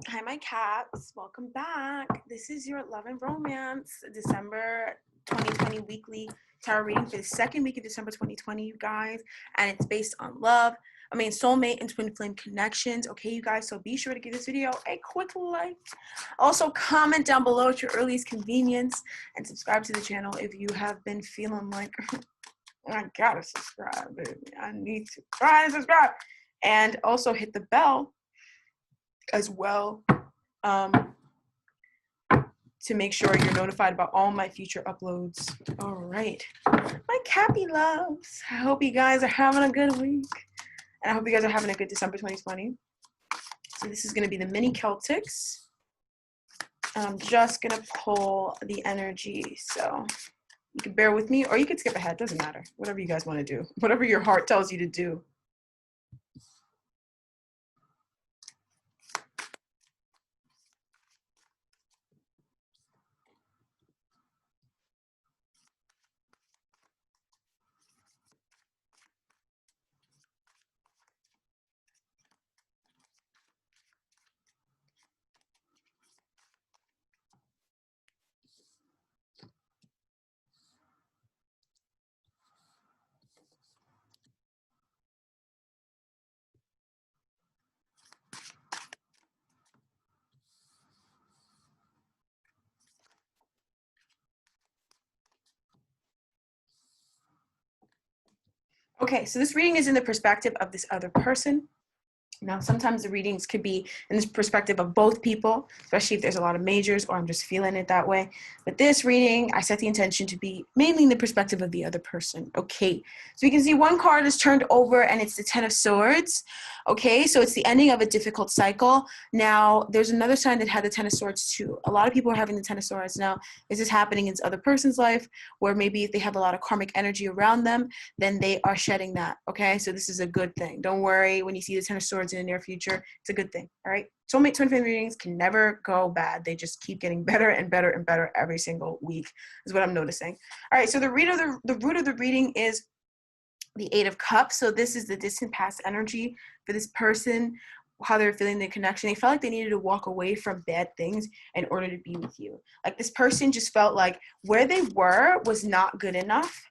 Hi, my cats. Welcome back. This is your Love and Romance December 2020 weekly tarot reading for the second week of December 2020, you guys. And it's based on love. Soulmate and Twinflame Connections. Okay, you guys. So be sure to give this video a quick like. Also, comment down below at your earliest convenience and subscribe to the channel if you have been feeling like, I gotta subscribe, baby. I need to try and subscribe. And also hit the bell as well to make sure you're notified about all my future uploads. All right, my Cappy loves. I hope you guys are having a good week, and I hope you guys are having a good December 2020. So this is going to be the mini Celtics. And I'm just going to pull the energy, so you can bear with me, or you can skip ahead. Doesn't matter. Whatever you guys want to do. Whatever your heart tells you to do. Okay, so this reading is in the perspective of this other person. Now, sometimes the readings could be in this perspective of both people, especially if there's a lot of majors or I'm just feeling it that way. But this reading, I set the intention to be mainly in the perspective of the other person. Okay, so we can see one card is turned over and it's the Ten of Swords. Okay, so it's the ending of a difficult cycle. Now, there's another sign that had the Ten of Swords too. A lot of people are having the Ten of Swords. Now, is this happening in this other person's life where maybe if they have a lot of karmic energy around them, then they are shedding that. Okay, so this is a good thing. Don't worry when you see the Ten of Swords in the near future. It's a good thing. All right, soulmate twin flame readings can never go bad. They just keep getting better and better and better every single week is what I'm noticing. All right, so the root of the reading is the Eight of Cups. So this is the distant past energy for this person, how they're feeling the connection. They felt like they needed to walk away from bad things in order to be with you. Like this person just felt like where they were was not good enough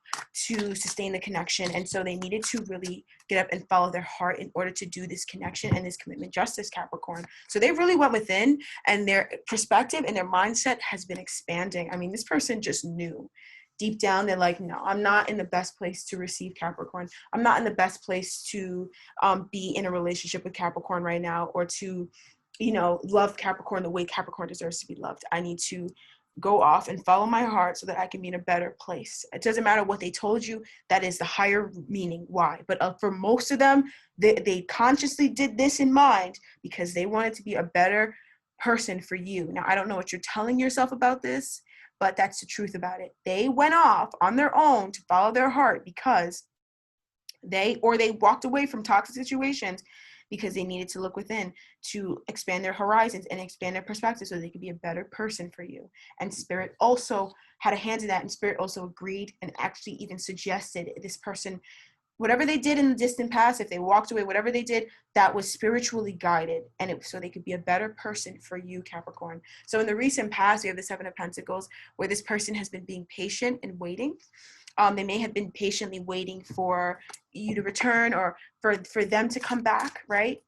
to sustain the connection, and so they needed to really get up and follow their heart in order to do this connection and this commitment justice, Capricorn. So they really went within, and their perspective and their mindset has been expanding. I mean, this person just knew deep down, they're like, no, I'm not in the best place to receive Capricorn. I'm not in the best place to be in a relationship with Capricorn right now, or to, love Capricorn the way Capricorn deserves to be loved. I need to go off and follow my heart so that I can be in a better place. It doesn't matter what they told you. That is the higher meaning why. But for most of them, they consciously did this in mind because they wanted to be a better person for you. Now, I don't know what you're telling yourself about this, but that's the truth about it. They went off on their own to follow their heart because they walked away from toxic situations because they needed to look within to expand their horizons and expand their perspective so they could be a better person for you. And Spirit also had a hand in that, and Spirit also agreed and actually even suggested this person, whatever they did in the distant past, if they walked away, whatever they did, that was spiritually guided, and so they could be a better person for you, Capricorn. So in the recent past, we have the Seven of Pentacles, where this person has been being patient and waiting. They may have been patiently waiting for you to return, or for them to come back, right?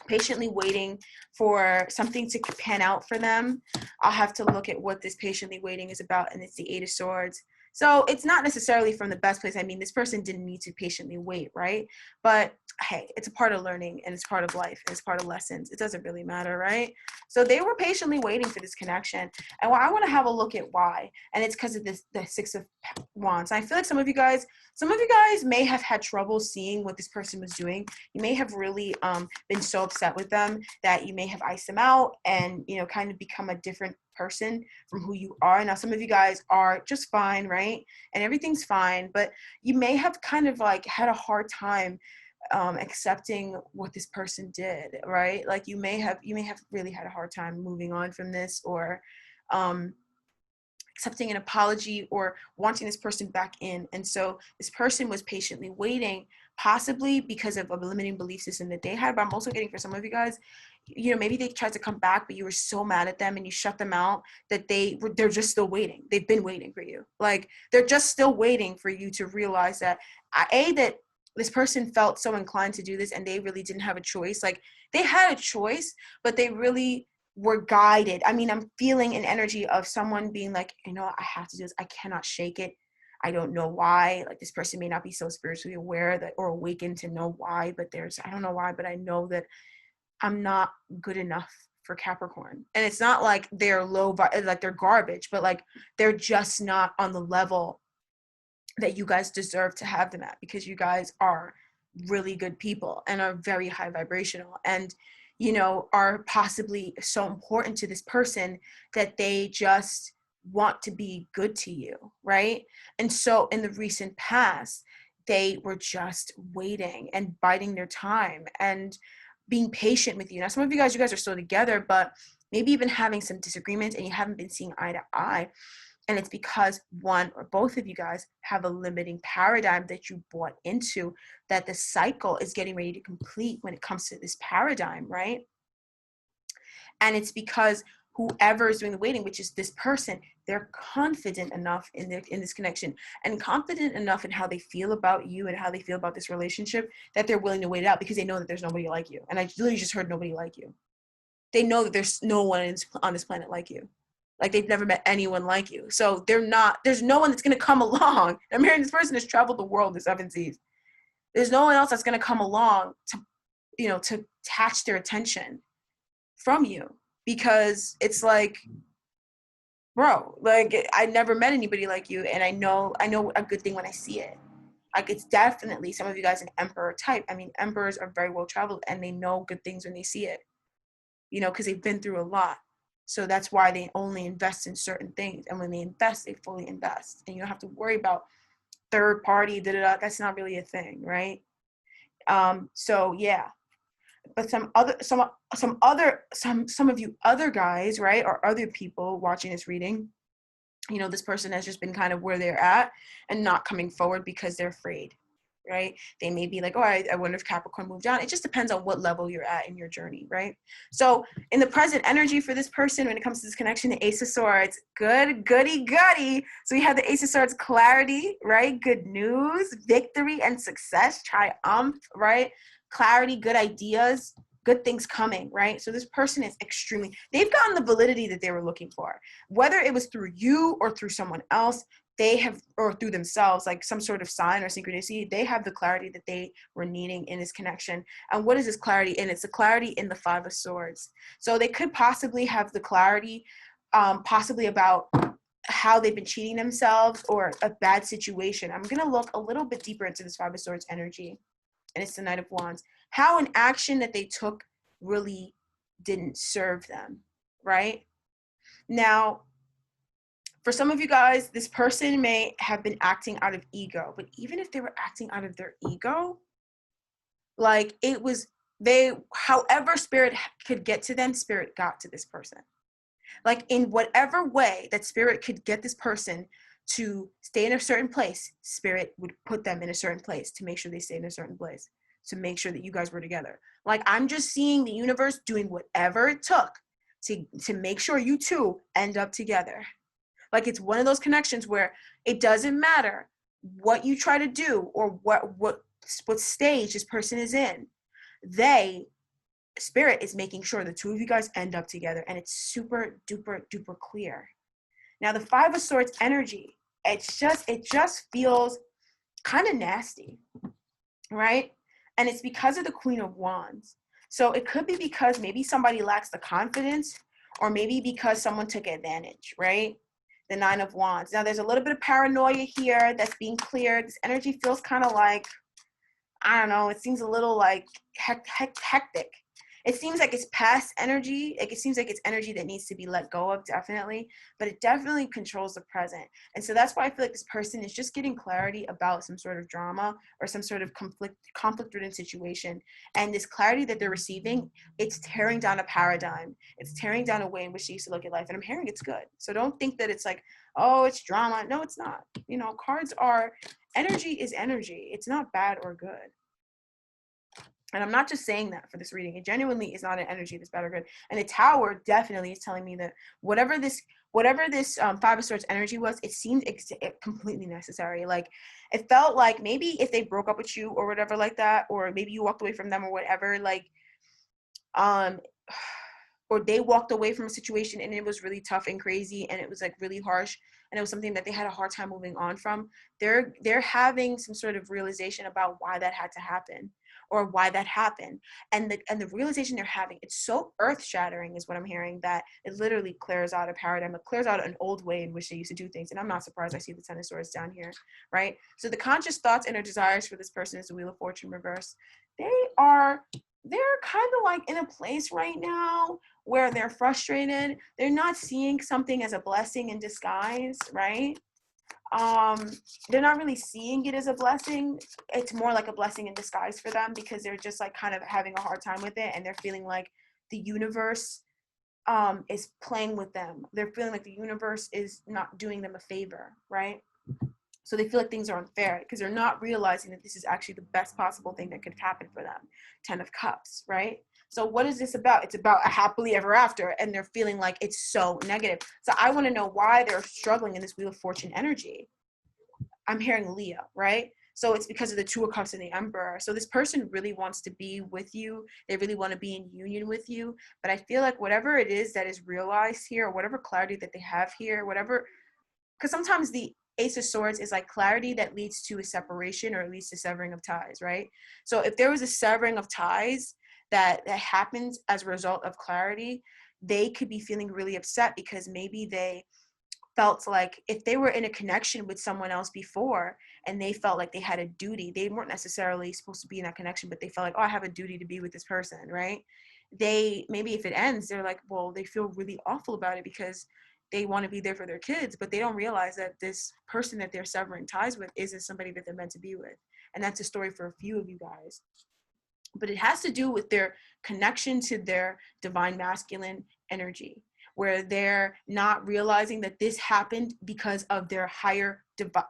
Patiently waiting for something to pan out for them. I'll have to look at what this patiently waiting is about, and it's the Eight of Swords. So it's not necessarily from the best place. I mean, this person didn't need to patiently wait, right? But hey, it's a part of learning, and it's part of life, and it's part of lessons. It doesn't really matter, right? So they were patiently waiting for this connection. And I want to have a look at why. And it's because of the Six of Wands. I feel like some of you guys may have had trouble seeing what this person was doing. You may have really been so upset with them that you may have iced them out and, kind of become a different person from who you are. Now, some of you guys are just fine, right? And everything's fine, but you may have kind of like had a hard time accepting what this person did, right? Like you may have really had a hard time moving on from this, or accepting an apology, or wanting this person back in. And so this person was patiently waiting, possibly because of a limiting belief system that they had. But I'm also getting, for some of you guys, you know, maybe they tried to come back, but you were so mad at them and you shut them out that they're just still waiting. They've been waiting for you. Like, they're just still waiting for you to realize that that this person felt so inclined to do this and they really didn't have a choice. Like, they had a choice, but they really were guided. I mean, I'm feeling an energy of someone being like, you know, I have to do this. I cannot shake it. I don't know why. Like, this person may not be so spiritually aware that or awakened to know why, but I don't know why, but I know that I'm not good enough for Capricorn. And it's not like they're like they're garbage, but like they're just not on the level that you guys deserve to have them at, because you guys are really good people and are very high vibrational and, you know, are possibly so important to this person that they just want to be good to you, right? And so in the recent past, they were just waiting and biding their time and being patient with you. Now, some of you guys are still together, but maybe even having some disagreements and you haven't been seeing eye to eye. And it's because one or both of you guys have a limiting paradigm that you bought into, that the cycle is getting ready to complete when it comes to this paradigm, right? And it's because whoever is doing the waiting, which is this person, they're confident enough in this connection and confident enough in how they feel about you and how they feel about this relationship that they're willing to wait it out because they know that there's nobody like you. And I literally just heard nobody like you. They know that there's no one on this planet like you. Like, they've never met anyone like you. So there's no one that's going to come along. I'm hearing this person has traveled the world, the seven seas. There's no one else that's going to come along to, you know, to attach their attention from you, because it's like, bro, like, I never met anybody like you. And I know a good thing when I see it. Like, it's definitely some of you guys an emperor type. I mean, emperors are very well traveled and they know good things when they see it, you know, because they've been through a lot. So that's why they only invest in certain things. And when they invest, they fully invest. And you don't have to worry about third party, that's not really a thing, right? So yeah. But some of you other guys, right, or other people watching this reading, you know, this person has just been kind of where they're at and not coming forward because they're afraid, right? They may be like, oh, I wonder if Capricorn moved on. It just depends on what level you're at in your journey, right? So in the present energy for this person, when it comes to this connection, the Ace of Swords, goody. So we have the Ace of Swords, clarity, right? Good news, victory and success, triumph, right? Clarity, good ideas, good things coming, right? So this person is they've gotten the validity that they were looking for, whether it was through you or through someone else. They have, or through themselves, like some sort of sign or synchronicity, they have the clarity that they were needing in this connection. And what is this clarity in? It's the clarity in the Five of Swords. So they could possibly have the clarity, possibly about how they've been cheating themselves or a bad situation. I'm going to look a little bit deeper into this Five of Swords energy. And it's the Knight of Wands. How an action that they took really didn't serve them, right? Now, for some of you guys, this person may have been acting out of ego, but even if they were acting out of their ego, like, it was, however spirit could get to them, spirit got to this person. Like, in whatever way that spirit could get this person to stay in a certain place, spirit would put them in a certain place to make sure they stay in a certain place, to make sure that you guys were together. Like, I'm just seeing the universe doing whatever it took to make sure you two end up together. Like, it's one of those connections where it doesn't matter what you try to do or what stage this person is in. Spirit is making sure the two of you guys end up together, and it's super duper duper clear. Now, the Five of Swords energy, it just feels kind of nasty, right? And it's because of the Queen of Wands. So it could be because maybe somebody lacks the confidence, or maybe because someone took advantage, right? The Nine of Wands. Now, there's a little bit of paranoia here that's being cleared. This energy feels kind of like, I don't know, it seems a little like hectic. It seems like it's past energy. Like, it seems like it's energy that needs to be let go of, definitely. But it definitely controls the present. And so that's why I feel like this person is just getting clarity about some sort of drama or some sort of conflict-ridden situation. And this clarity that they're receiving, it's tearing down a paradigm. It's tearing down a way in which they used to look at life. And I'm hearing it's good. So don't think that it's like, oh, it's drama. No, it's not. You know, energy is energy. It's not bad or good. And I'm not just saying that for this reading. It genuinely is not an energy that's bad or good. And the Tower definitely is telling me that whatever this Five of Swords energy was, it seemed completely necessary. Like, it felt like maybe if they broke up with you or whatever like that, or maybe you walked away from them or whatever, like, or they walked away from a situation and it was really tough and crazy and it was like really harsh and it was something that they had a hard time moving on from, they're having some sort of realization about why that had to happen or why that happened. And the realization they're having, it's so earth-shattering is what I'm hearing, that it literally clears out a paradigm. It clears out an old way in which they used to do things. And I'm not surprised I see the Ten of Swords down here, right? So the conscious thoughts and their desires for this person is the Wheel of Fortune reverse. They're kind of like in a place right now where they're frustrated. They're not seeing something as a blessing in disguise, right? They're not really seeing it as a blessing. It's more like a blessing in disguise for them because they're just like kind of having a hard time with it, and they're feeling like the universe is playing with them. They're feeling like the universe is not doing them a favor, right? So they feel like things are unfair because they're not realizing that this is actually the best possible thing that could happen for them. 10 of Cups, right? So what is this about? It's about a happily ever after, and they're feeling like it's so negative. So I want to know why they're struggling in this Wheel of Fortune energy. I'm hearing Leo, right? So it's because of the Two of Cups and the Emperor. So this person really wants to be with you. They really want to be in union with you. But I feel like whatever it is that is realized here, or whatever clarity that they have here, whatever, because sometimes the Ace of Swords is like clarity that leads to a separation or at least a severing of ties, right? So if there was a severing of ties that happens as a result of clarity, they could be feeling really upset because maybe they felt like if they were in a connection with someone else before and they felt like they had a duty, they weren't necessarily supposed to be in that connection, but they felt like, oh, I have a duty to be with this person, right? They, maybe if it ends, they're like, well, they feel really awful about it because they want to be there for their kids, but they don't realize that this person that they're severing ties with isn't somebody that they're meant to be with. And that's a story for a few of you guys. But it has to do with their connection to their divine masculine energy, where they're not realizing that this happened because of their higher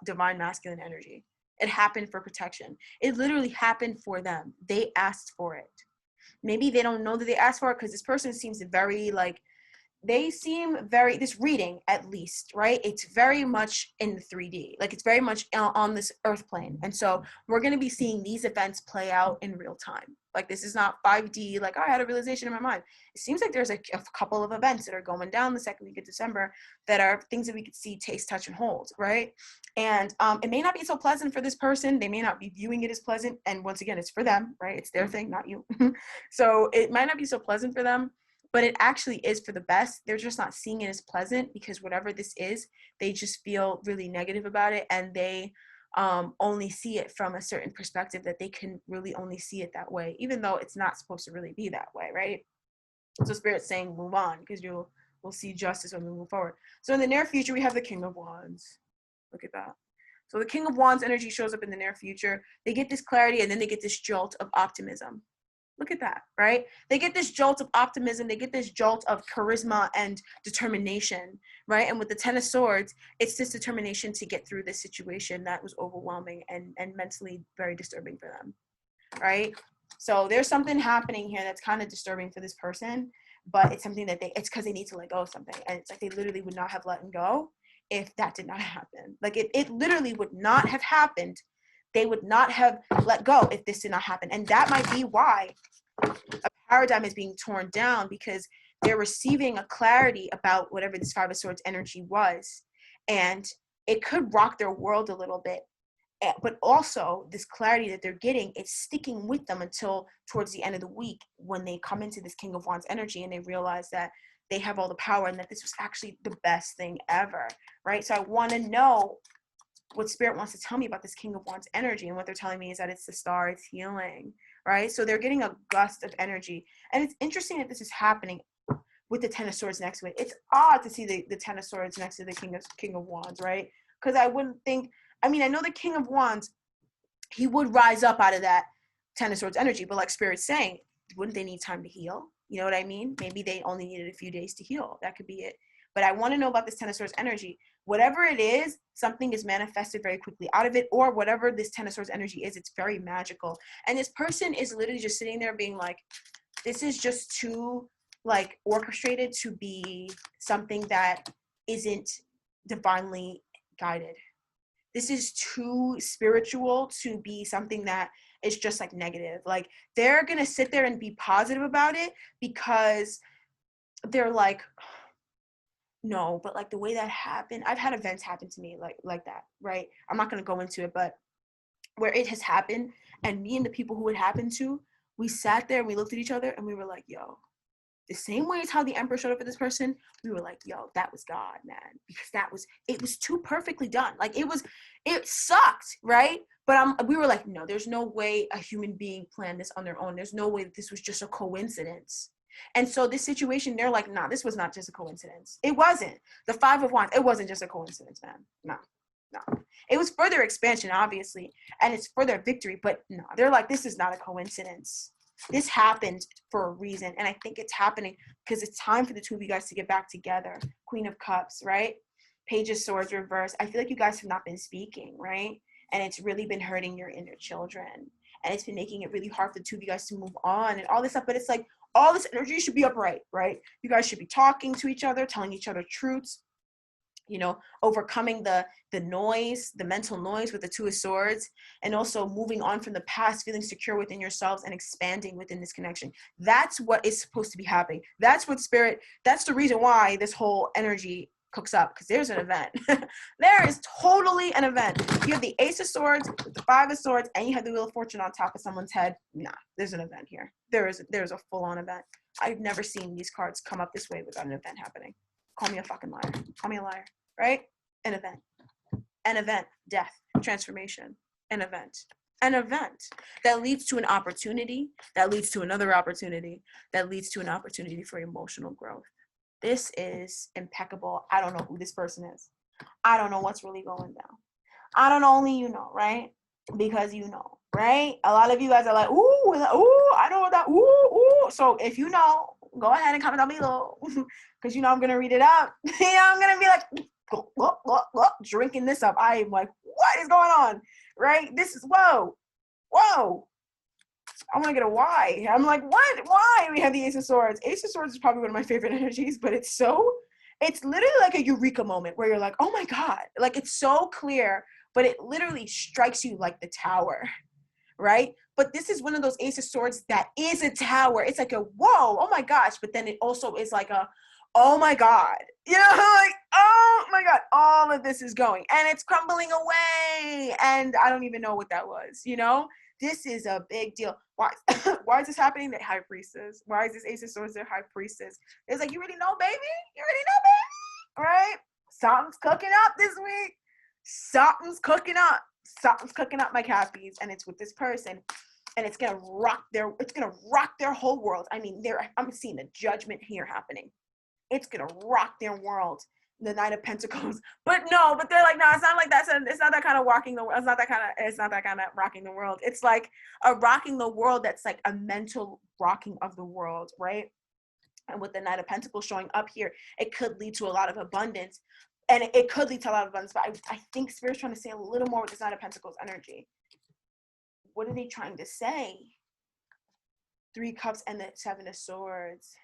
divine masculine energy. It happened for protection. It literally happened for them. They asked for it. Maybe they don't know that they asked for it because this person seems very like, they seem very, this reading at least, right? It's very much in the 3D. Like it's very much on this earth plane. And so we're going to be seeing these events play out in real time. Like this is not 5D, like, oh, I had a realization in my mind. It seems like there's a couple of events that are going down the second week of December that are things that we could see, taste, touch, and hold, right? And it may not be so pleasant for this person. They may not be viewing it as pleasant. And once again, it's for them, right? It's their thing, not you. So it might not be so pleasant for them, but it actually is for the best. They're just not seeing it as pleasant because whatever this is, they just feel really negative about it, and they only see it from a certain perspective that they can really only see it that way, even though it's not supposed to really be that way, right? So Spirit's saying move on because we'll see justice when we move forward. So in the near future, we have the King of Wands. Look at that. So the King of Wands energy shows up in the near future. They get this clarity and then they get this jolt of optimism. Look at that, right? They get this jolt of optimism. They get this jolt of charisma and determination, right? And with the Ten of Swords, it's this determination to get through this situation that was overwhelming and mentally very disturbing for them, right? So there's something happening here that's kind of disturbing for this person, but it's something that it's because they need to let go of something. And it's like they literally would not have let go if that did not happen. Like it literally would not have happened. They would not have let go if this did not happen. And that might be why a paradigm is being torn down, because they're receiving a clarity about whatever this Five of Swords energy was. And it could rock their world a little bit. But also this clarity that they're getting, it's sticking with them until towards the end of the week when they come into this King of Wands energy and they realize that they have all the power and that this was actually the best thing ever, right? So I want to know what Spirit wants to tell me about this King of Wands energy, and what they're telling me is that it's the star, it's healing, right? So they're getting a gust of energy, and it's interesting that this is happening with the Ten of Swords next to it. It's odd to see the Ten of Swords next to the King of Wands, right? Because I wouldn't think, I mean, I know the King of Wands, he would rise up out of that Ten of Swords energy, but like Spirit's saying, wouldn't they need time to heal? You know what I mean? Maybe they only needed a few days to heal. That could be it. but I want to know about this Ten of Swords energy. Whatever it is, something is manifested very quickly out of it, or whatever this Ten of Swords energy is, it's very magical. And this person is literally just sitting there being like, this is just too like orchestrated to be something that isn't divinely guided. This is too spiritual to be something that is just like negative. Like they're going to sit there and be positive about it because they're like, no, but like the way that happened, I've had events happen to me like that, right? I'm not going to go into it, but where it has happened, and me and the people who it happened to, we sat there and we looked at each other and we were like, yo, the same way as how the Emperor showed up for this person, we were like, yo, that was God, man. Because it was too perfectly done. Like it sucked, right? But we were like, no, there's no way a human being planned this on their own. There's no way that this was just a coincidence. And so this situation, they're like, nah, this was not just a coincidence. It wasn't. The Five of Wands, it wasn't just a coincidence, man. No. It was further expansion, obviously, and it's further victory, but no, they're like, this is not a coincidence. This happened for a reason, and I think it's happening because it's time for the two of you guys to get back together. Queen of Cups, right? Page of Swords reverse. I feel like you guys have not been speaking, right? And it's really been hurting your inner children, and it's been making it really hard for the two of you guys to move on and all this stuff, but it's like all this energy should be upright, right? You guys should be talking to each other, telling each other truths, you know, overcoming the noise, the mental noise with the Two of Swords, and also moving on from the past, feeling secure within yourselves and expanding within this connection. That's what is supposed to be happening. That's what spirit, that's the reason why this whole energy cooks up, because there's an event. There is totally an event. You have the Ace of Swords, the Five of Swords, and you have the Wheel of Fortune on top of someone's head. Nah, there's an event here. There's a full-on event. I've never seen these cards come up this way without an event happening. Call me a fucking liar. Call me a liar, right? An event. An event. Death. Transformation. An event. An event that leads to an opportunity, that leads to another opportunity, that leads to an opportunity for emotional growth. This is impeccable. I don't know who this person is. I don't know what's really going down. I don't know, only you know, right? Because you know, right? A lot of you guys are like, ooh, I know that, ooh. So if you know, go ahead and comment down below. Because you know I'm going to read it up. I'm going to be like, drinking this up. I'm like, what is going on? Right? This is, whoa. I want to get a why. I'm like, what? Why? We have the Ace of Swords. Ace of Swords is probably one of my favorite energies, but it's literally like a eureka moment where you're like, oh my God. Like, it's so clear, but it literally strikes you like the Tower, right? But this is one of those Ace of Swords that is a tower. It's like a, whoa, oh my gosh. But then it also is like a, oh my God. You know, like, oh my God, all of this is going and it's crumbling away. And I don't even know what that was, you know? This is a big deal. Why is this happening? The High Priestess. Why is this Ace of Swords their High Priestess? It's like, you already know, baby. You already know, baby. Right? Something's cooking up this week. Something's cooking up. Something's cooking up, my Cappies. And it's with this person. And it's gonna rock their whole world. I mean, I'm seeing the judgment here happening. It's gonna rock their world. The Knight of Pentacles, but they're like, no, it's not like that. It's not that kind of rocking the world. It's not that kind of rocking the world. It's like a rocking the world that's like a mental rocking of the world, right? And with the Knight of Pentacles showing up here, it could lead to a lot of abundance, and it could lead to a lot of abundance. But I think Spirit's trying to say a little more with this Knight of Pentacles energy. What are they trying to say? Three Cups and the Seven of Swords.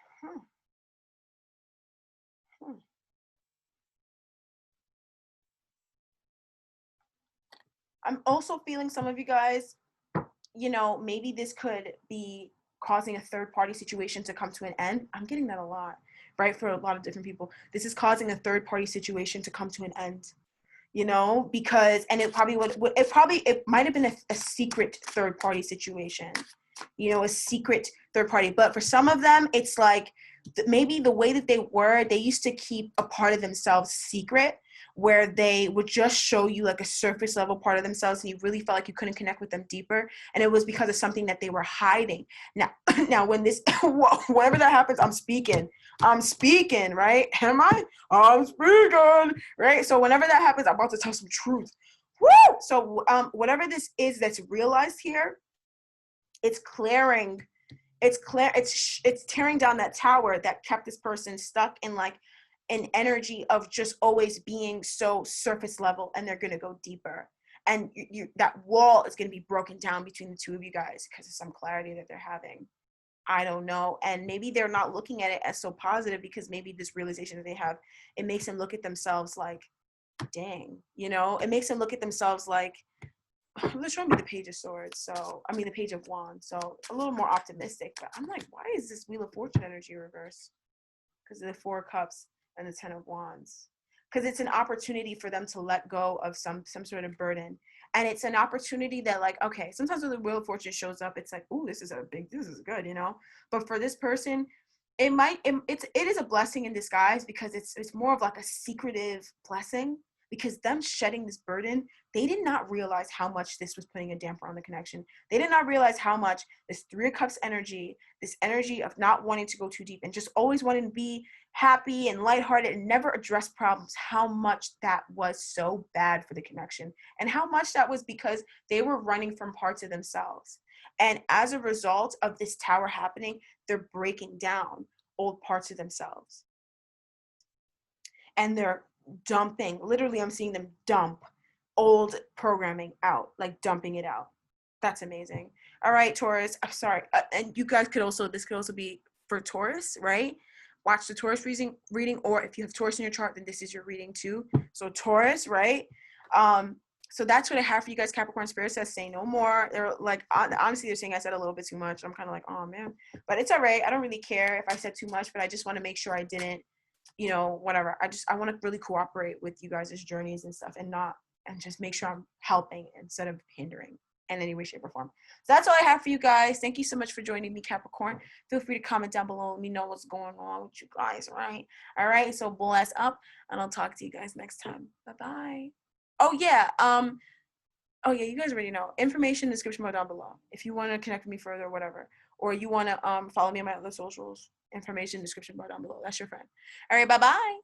I'm also feeling some of you guys, you know, maybe this could be causing a third-party situation to come to an end. I'm getting that a lot, right? For a lot of different people. This is causing a third-party situation to come to an end, you know, because, and it might have been a secret third-party situation, you know, a secret third party. But for some of them, it's like maybe the way that they used to keep a part of themselves secret, where they would just show you like a surface level part of themselves and you really felt like you couldn't connect with them deeper, and it was because of something that they were hiding. Now when this whenever that happens, I'm speaking, right? I'm speaking, right? So whenever that happens, I'm about to tell some truth. Woo! So whatever this is that's realized here, it's tearing down that tower that kept this person stuck in like an energy of just always being so surface level, and they're going to go deeper. And that wall is going to be broken down between the two of you guys because of some clarity that they're having. I don't know. And maybe they're not looking at it as so positive because maybe this realization that they have, it makes them look at themselves like, dang, you know, it makes them look at themselves like, they're showing me the Page of Swords. So, I mean, the Page of Wands. So a little more optimistic, but I'm like, why is this Wheel of Fortune energy reversed? Because of the Four of Cups and the Ten of Wands. Because it's an opportunity for them to let go of some sort of burden. And it's an opportunity that, like, okay, sometimes when the Wheel of Fortune shows up, it's like, ooh, this is good, you know? But for this person, it is a blessing in disguise, because it's more of like a secretive blessing, because them shedding this burden, they did not realize how much this was putting a damper on the connection. They did not realize how much this Three of Cups energy, this energy of not wanting to go too deep and just always wanting to be happy and lighthearted and never address problems, how much that was so bad for the connection, and how much that was because they were running from parts of themselves. And as a result of this tower happening, they're breaking down old parts of themselves. And they're dumping, literally I'm seeing them dump old programming out, like dumping it out. That's amazing. All right, Taurus, I'm sorry. And you guys this could also be for Taurus, right? Watch the Taurus reading, or if you have Taurus in your chart, then this is your reading too. So Taurus, right? So that's what I have for you guys. Capricorn Spirit says, say no more. They're like, honestly, they're saying I said a little bit too much. I'm kind of like, oh man, but it's all right. I don't really care if I said too much, but I just want to make sure I didn't, you know, whatever. I want to really cooperate with you guys' journeys and stuff, and just make sure I'm helping instead of hindering in any way, shape, or form. So that's all I have for you guys. Thank you so much for joining me, Capricorn. Feel free to comment down below. Let me know what's going on with you guys, right? All right, so bless up, and I'll talk to you guys next time. Bye-bye. Oh, yeah. You guys already know. Information in the description bar down below. If you want to connect with me further or whatever, or you want to follow me on my other socials, information in the description bar down below. That's your friend. All right, bye-bye.